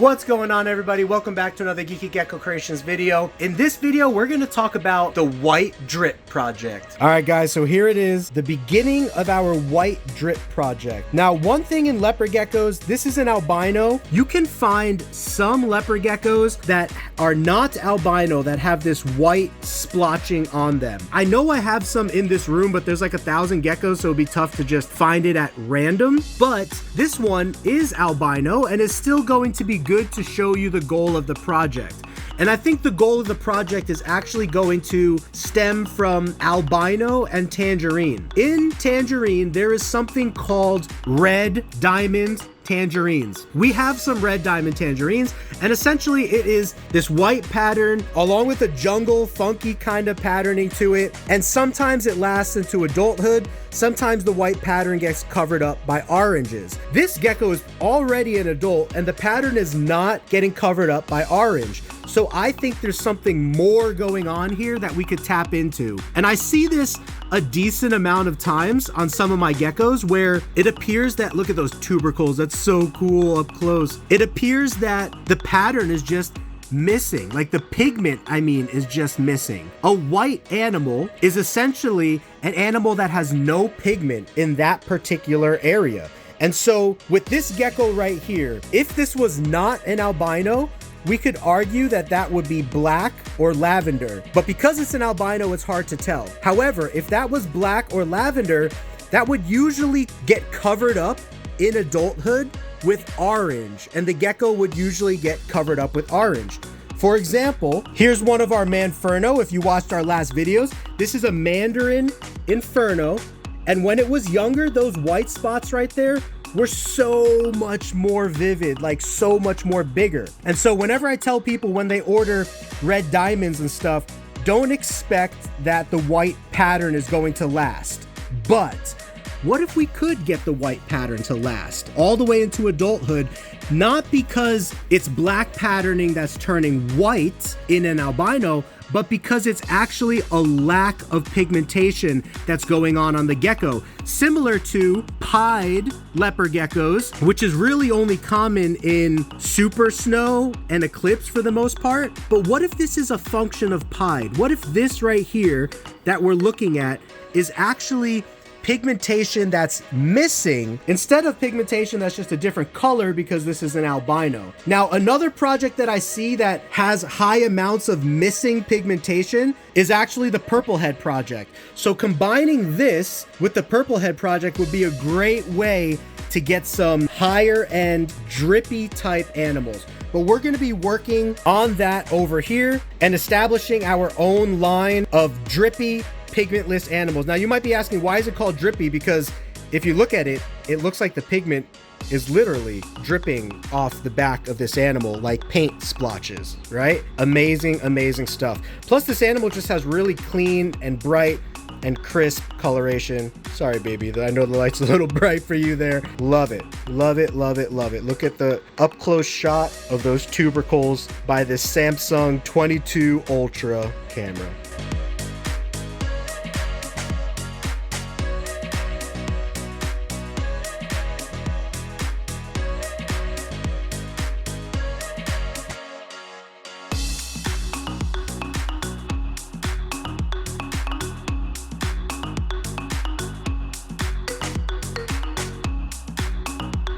What's going on, everybody? Welcome back to another Geeky Gecko Creations video. In this video, we're going to talk about the white drip project. All right, guys, so here it is, the beginning of our white drip project. Now, one thing in leopard geckos, this is an albino. You can find some leopard geckos that are not albino that have this white splotching on them. I know I have some in this room, but there's like 1,000 geckos, so it'd be tough to just find it at random. But this one is albino and is still going to be good to show you the goal of the project. And I think the goal of the project is actually going to stem from albino and tangerine. In tangerine, there is something called red diamond tangerines. We have some red diamond tangerines, and essentially it is this white pattern along with a jungle funky kind of patterning to it, and sometimes it lasts into adulthood. Sometimes the white pattern gets covered up by oranges. This gecko is already an adult and the pattern is not getting covered up by orange. So I think there's something more going on here that we could tap into. And I see this a decent amount of times on some of my geckos where it appears that, look at those tubercles, that's so cool up close. It appears that the pattern is just missing, like the pigment, is just missing. A white animal is essentially an animal that has no pigment in that particular area. And so with this gecko right here, if this was not an albino, we could argue that that would be black or lavender, but because it's an albino, it's hard to tell. However, if that was black or lavender, that would usually get covered up in adulthood with orange, and the gecko would usually get covered up with orange. For example, here's one of our Manferno. If you watched our last videos, this is a Mandarin Inferno, and when it was younger, those white spots right there were so much more vivid, like so much more bigger. And so whenever I tell people when they order red diamonds and stuff, don't expect that the white pattern is going to last. But what if we could get the white pattern to last all the way into adulthood, not because it's black patterning that's turning white in an albino, but because it's actually a lack of pigmentation that's going on the gecko. Similar to pied leopard geckos, which is really only common in super snow and eclipse for the most part. But what if this is a function of pied? What if this right here that we're looking at is actually pigmentation that's missing instead of pigmentation that's just a different color because this is an albino? Now, another project that I see that has high amounts of missing pigmentation is actually the purple head project. So combining this with the purple head project would be a great way to get some higher end drippy type animals. But we're going to be working on that over here and establishing our own line of drippy pigmentless animals. Now you might be asking, why is it called drippy? Because if you look at it, it looks like the pigment is literally dripping off the back of this animal like paint splotches, right? Amazing, amazing stuff. Plus this animal just has really clean and bright and crisp coloration. Sorry, baby, I know the light's a little bright for you there. Love it, love it, love it, love it. Look at the up close shot of those tubercles by this Samsung 22 Ultra camera.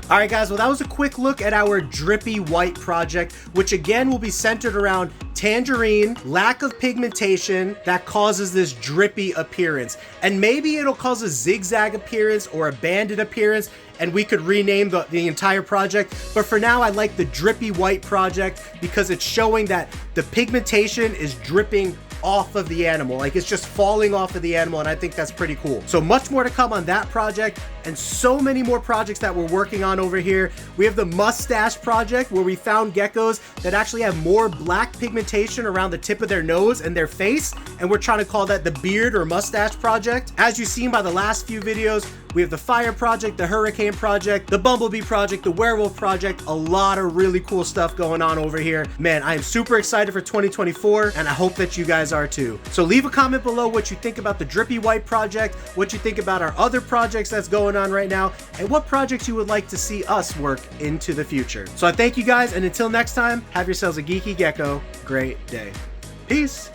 All right, guys, well, that was a quick look at our drippy white project, which again will be centered around tangerine, lack of pigmentation that causes this drippy appearance. And maybe it'll cause a zigzag appearance or a banded appearance, and we could rename the entire project. But for now, I like the drippy white project because it's showing that the pigmentation is dripping off of the animal, like it's just falling off of the animal, and I think that's pretty cool. So much more to come on that project and so many more projects that we're working on over here. We have the mustache project where we found geckos that actually have more black pigmentation around the tip of their nose and their face, and we're trying to call that the beard or mustache project. As you've seen by the last few videos, We have the fire project, the hurricane project, the bumblebee project, the werewolf project, a lot of really cool stuff going on over here. Man, I am super excited for 2024, and I hope that you guys are too. So leave a comment below what you think about the drippy white project, what you think about our other projects that's going on right now, and what projects you would like to see us work into the future. So I thank you guys, and until next time, have yourselves a geeky gecko great day. Peace.